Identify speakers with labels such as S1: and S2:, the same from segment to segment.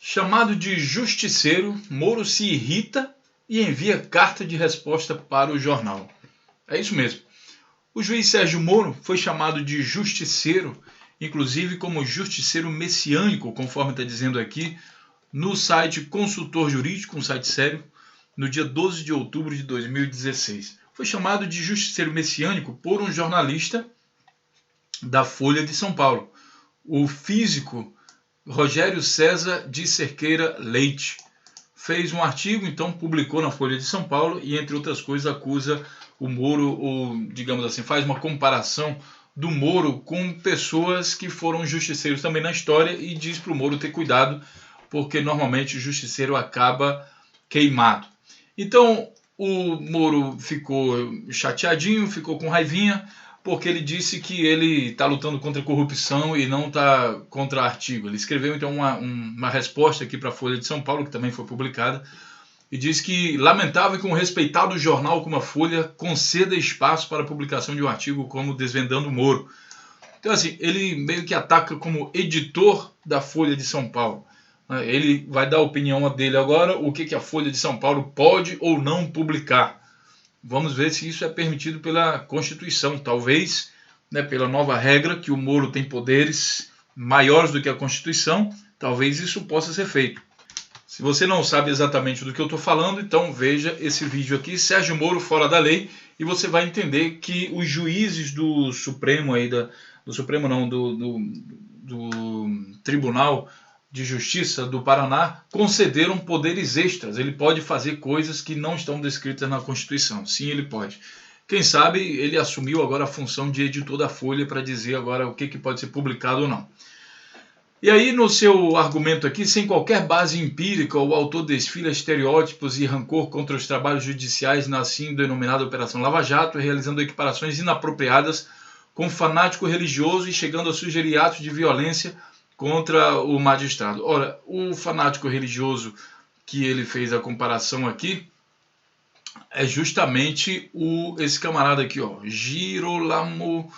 S1: Chamado de justiceiro, Moro se irrita e envia carta de resposta para o jornal. É isso mesmo. O juiz Sérgio Moro foi chamado de justiceiro, inclusive como justiceiro messiânico, conforme está dizendo aqui, no site Consultor Jurídico, um site sério, no dia 12 de outubro de 2016. Foi chamado de justiceiro messiânico por um jornalista da Folha de São Paulo, o físico Rogério César de Cerqueira Leite. Fez um artigo, então publicou na Folha de São Paulo e, entre outras coisas, acusa o Moro, ou digamos assim, faz uma comparação do Moro com pessoas que foram justiceiros também na história e diz para o Moro ter cuidado, porque normalmente o justiceiro acaba queimado. Então o Moro ficou chateadinho, ficou com raivinha, porque ele disse que ele está lutando contra a corrupção e não está contra artigo. Ele escreveu então uma resposta aqui para a Folha de São Paulo, que também foi publicada, e diz que lamentável que um respeitado jornal como a Folha conceda espaço para a publicação de um artigo como Desvendando o Moro. Então assim, ele meio que ataca como editor da Folha de São Paulo. Ele vai dar a opinião dele agora, o que a Folha de São Paulo pode ou não publicar. Vamos ver se isso é permitido pela Constituição. Talvez, pela nova regra, que o Moro tem poderes maiores do que a Constituição, talvez isso possa ser feito. Se você não sabe exatamente do que eu estou falando, então veja esse vídeo aqui, Sérgio Moro fora da lei, e você vai entender que os juízes do Supremo, do Tribunal de Justiça do Paraná concederam poderes extras. Ele pode fazer coisas que não estão descritas na Constituição. Sim, ele pode. Quem sabe ele assumiu agora a função de editor da Folha para dizer agora o que pode ser publicado ou não. E aí, no seu argumento aqui, sem qualquer base empírica, o autor desfila estereótipos e rancor contra os trabalhos judiciais na assim denominada Operação Lava Jato, realizando equiparações inapropriadas com fanático religioso e chegando a sugerir atos de violência contra o magistrado. Ora, o fanático religioso que ele fez a comparação aqui é justamente esse camarada aqui, Girolamo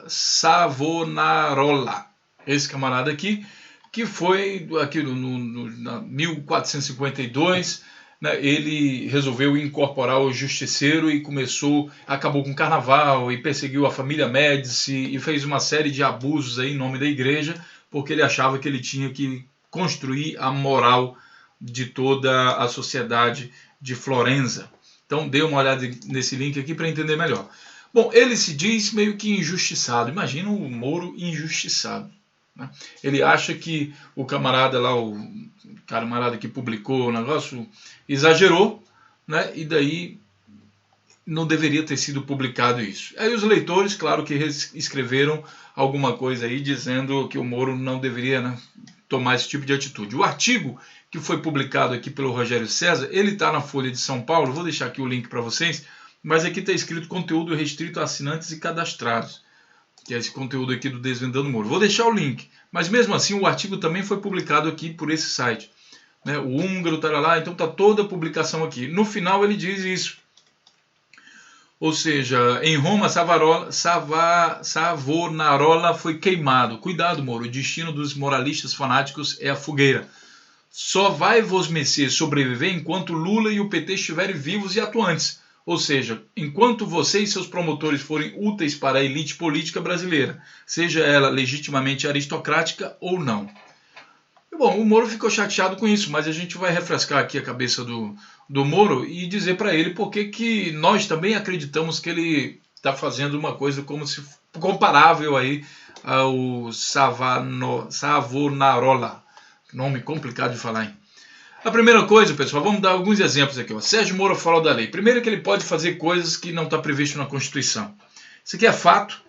S1: Savonarola. Esse camarada aqui, que foi aqui na 1452, ele resolveu incorporar o justiceiro e acabou com o carnaval e perseguiu a família Médici e fez uma série de abusos aí em nome da igreja, porque ele achava que ele tinha que construir a moral de toda a sociedade de Florença. Então dê uma olhada nesse link aqui para entender melhor. Bom, ele se diz meio que injustiçado. Imagina o Moro injustiçado. Ele acha que o camarada lá, o camarada que publicou o negócio, exagerou, e daí não deveria ter sido publicado isso. Aí os leitores, claro que escreveram alguma coisa aí dizendo que o Moro não deveria tomar esse tipo de atitude. O artigo que foi publicado aqui pelo Rogério César, ele está na Folha de São Paulo, vou deixar aqui o link para vocês, mas aqui está escrito conteúdo restrito a assinantes e cadastrados, que é esse conteúdo aqui do Desvendando o Moro. Vou deixar o link, mas mesmo assim o artigo também foi publicado aqui por esse site. O húngaro está lá, então está toda a publicação aqui. No final ele diz isso. Ou seja, em Roma, Savonarola foi queimado. Cuidado, Moro, o destino dos moralistas fanáticos é a fogueira. Só vai vos mercê sobreviver enquanto Lula e o PT estiverem vivos e atuantes. Ou seja, enquanto você e seus promotores forem úteis para a elite política brasileira, seja ela legitimamente aristocrática ou não. Bom, o Moro ficou chateado com isso, mas a gente vai refrescar aqui a cabeça do Moro e dizer para ele por que nós também acreditamos que ele está fazendo uma coisa como se comparável aí ao Savonarola. Nome complicado de falar, hein? A primeira coisa, pessoal, vamos dar alguns exemplos aqui. Sérgio Moro fora da lei. Primeiro que ele pode fazer coisas que não está previsto na Constituição. Isso aqui é fato.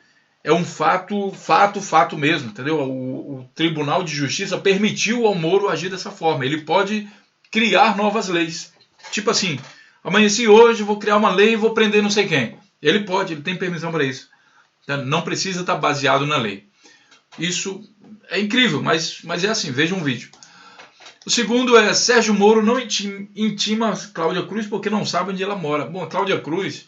S1: É um fato mesmo, entendeu? O Tribunal de Justiça permitiu ao Moro agir dessa forma. Ele pode criar novas leis. Tipo assim, amanheci hoje, vou criar uma lei e vou prender não sei quem. Ele pode, ele tem permissão para isso. Não precisa estar baseado na lei. Isso é incrível, mas é assim, veja um vídeo. O segundo é, Sérgio Moro não intima Cláudia Cruz porque não sabe onde ela mora. Bom, a Cláudia Cruz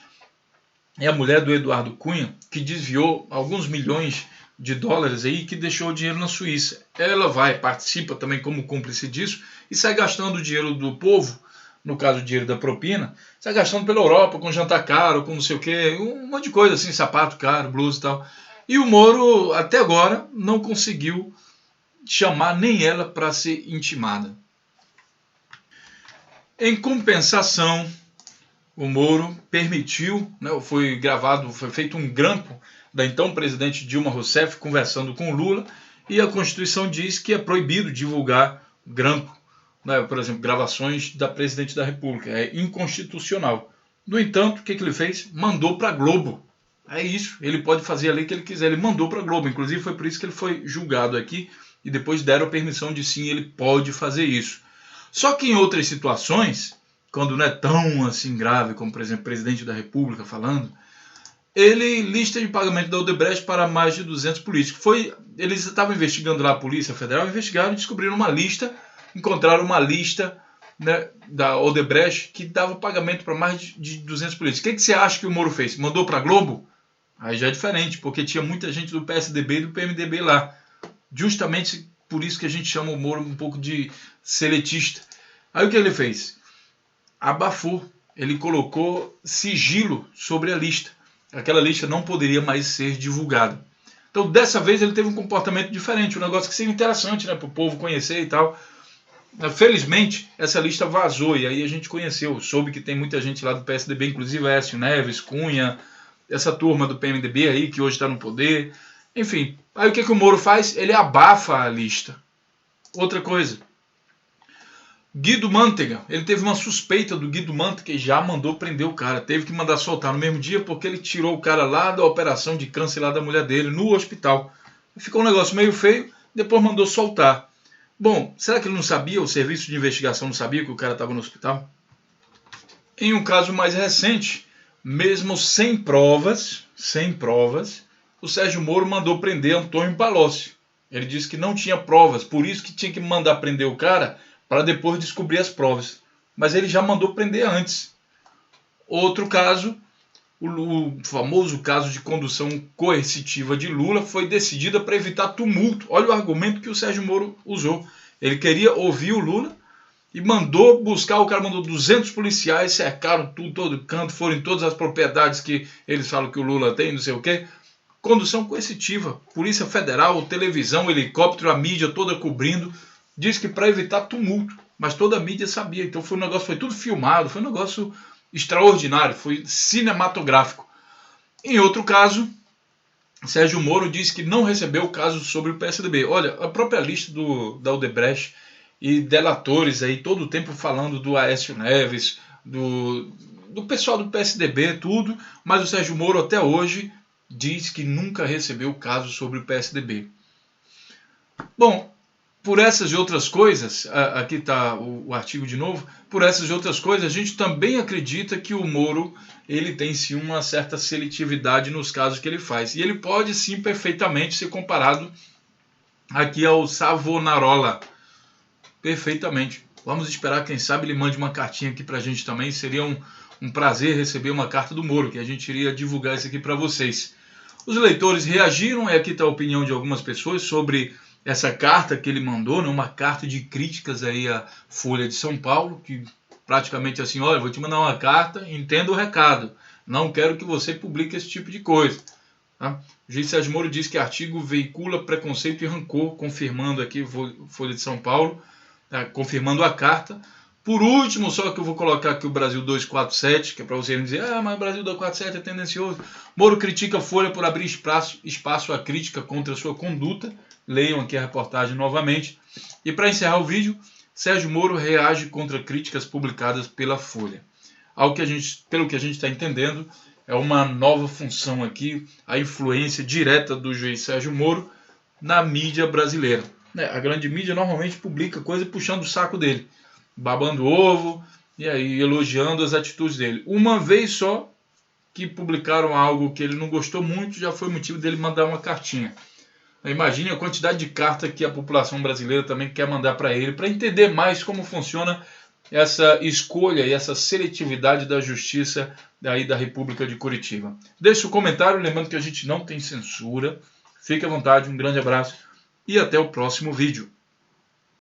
S1: é a mulher do Eduardo Cunha, que desviou alguns milhões de dólares aí que deixou o dinheiro na Suíça. Ela participa também como cúmplice disso e sai gastando o dinheiro do povo, no caso o dinheiro da propina, sai gastando pela Europa com jantar caro, com não sei o que, um monte de coisa assim, sapato caro, blusa e tal. E o Moro até agora não conseguiu chamar nem ela para ser intimada. Em compensação, o Moro permitiu, foi feito um grampo da então presidente Dilma Rousseff conversando com o Lula, e a Constituição diz que é proibido divulgar grampo, por exemplo, gravações da presidente da República, é inconstitucional. No entanto, o que ele fez? Mandou para a Globo. É isso, ele pode fazer ali o que ele quiser, ele mandou para a Globo, inclusive foi por isso que ele foi julgado aqui, e depois deram a permissão de sim, ele pode fazer isso. Só que em outras situações, quando não é tão assim grave, como por exemplo o presidente da República falando, ele lista de pagamento da Odebrecht para mais de 200 políticos. Eles estavam investigando lá, a Polícia Federal, investigaram e descobriram uma lista, encontraram uma lista, da Odebrecht que dava pagamento para mais de 200 políticos. O que você acha que o Moro fez? Mandou para a Globo? Aí já é diferente, porque tinha muita gente do PSDB e do PMDB lá. Justamente por isso que a gente chama o Moro um pouco de seletista. Aí o que ele fez? Abafou. Ele colocou sigilo sobre a lista. Aquela lista não poderia mais ser divulgada. Então, dessa vez, ele teve um comportamento diferente. Um negócio que seria interessante, para o povo conhecer e tal. Felizmente, essa lista vazou. E aí a gente conheceu. Soube que tem muita gente lá do PSDB, inclusive Aécio Neves, Cunha, essa turma do PMDB aí, que hoje está no poder. Enfim, aí o que o Moro faz? Ele abafa a lista. Outra coisa. Guido Mantega, ele teve uma suspeita do Guido Mantega e já mandou prender o cara. Teve que mandar soltar no mesmo dia porque ele tirou o cara lá da operação de câncer lá da mulher dele, no hospital. Ficou um negócio meio feio, depois mandou soltar. Bom, será que ele não sabia, o serviço de investigação não sabia que o cara estava no hospital? Em um caso mais recente, mesmo sem provas, o Sérgio Moro mandou prender Antônio Palocci. Ele disse que não tinha provas, por isso que tinha que mandar prender o cara para depois descobrir as provas. Mas ele já mandou prender antes. Outro caso, o famoso caso de condução coercitiva de Lula, foi decidida para evitar tumulto. Olha o argumento que o Sérgio Moro usou. Ele queria ouvir o Lula e mandou buscar, o cara mandou 200 policiais, cercaram tudo, todo canto, foram em todas as propriedades que eles falam que o Lula tem, não sei o quê. Condução coercitiva, Polícia Federal, televisão, helicóptero, a mídia toda cobrindo. Diz que para evitar tumulto, mas toda a mídia sabia. Então foi um negócio, foi tudo filmado, foi um negócio extraordinário, foi cinematográfico. Em outro caso, Sérgio Moro disse que não recebeu o caso sobre o PSDB. Olha, a própria lista da Odebrecht e delatores aí todo o tempo falando do Aécio Neves, do pessoal do PSDB, tudo, mas o Sérgio Moro até hoje diz que nunca recebeu o caso sobre o PSDB. Bom, por essas e outras coisas, aqui está o artigo de novo, por essas e outras coisas, a gente também acredita que o Moro ele tem sim uma certa seletividade nos casos que ele faz. E ele pode sim perfeitamente ser comparado aqui ao Savonarola. Perfeitamente. Vamos esperar, quem sabe ele mande uma cartinha aqui para a gente também. Seria um prazer receber uma carta do Moro, que a gente iria divulgar isso aqui para vocês. Os leitores reagiram, e aqui está a opinião de algumas pessoas sobre essa carta que ele mandou, uma carta de críticas aí à Folha de São Paulo, que praticamente assim, olha, vou te mandar uma carta, entenda o recado, não quero que você publique esse tipo de coisa. Tá? O juiz Sérgio Moro diz que artigo veicula preconceito e rancor, confirmando aqui Folha de São Paulo, confirmando a carta. Por último, só que eu vou colocar aqui o Brasil 247, que é para você não dizer, mas o Brasil 247 é tendencioso. Moro critica a Folha por abrir espaço à crítica contra a sua conduta. Leiam aqui a reportagem novamente. E para encerrar o vídeo, Sérgio Moro reage contra críticas publicadas pela Folha. Pelo que a gente está entendendo, é uma nova função aqui, a influência direta do juiz Sérgio Moro na mídia brasileira. A grande mídia normalmente publica coisa puxando o saco dele, babando ovo e aí elogiando as atitudes dele. Uma vez só que publicaram algo que ele não gostou muito, já foi motivo dele mandar uma cartinha. Imagine a quantidade de carta que a população brasileira também quer mandar para ele, para entender mais como funciona essa escolha e essa seletividade da justiça daí da República de Curitiba. Deixe o comentário, lembrando que a gente não tem censura. Fique à vontade, um grande abraço e até o próximo vídeo.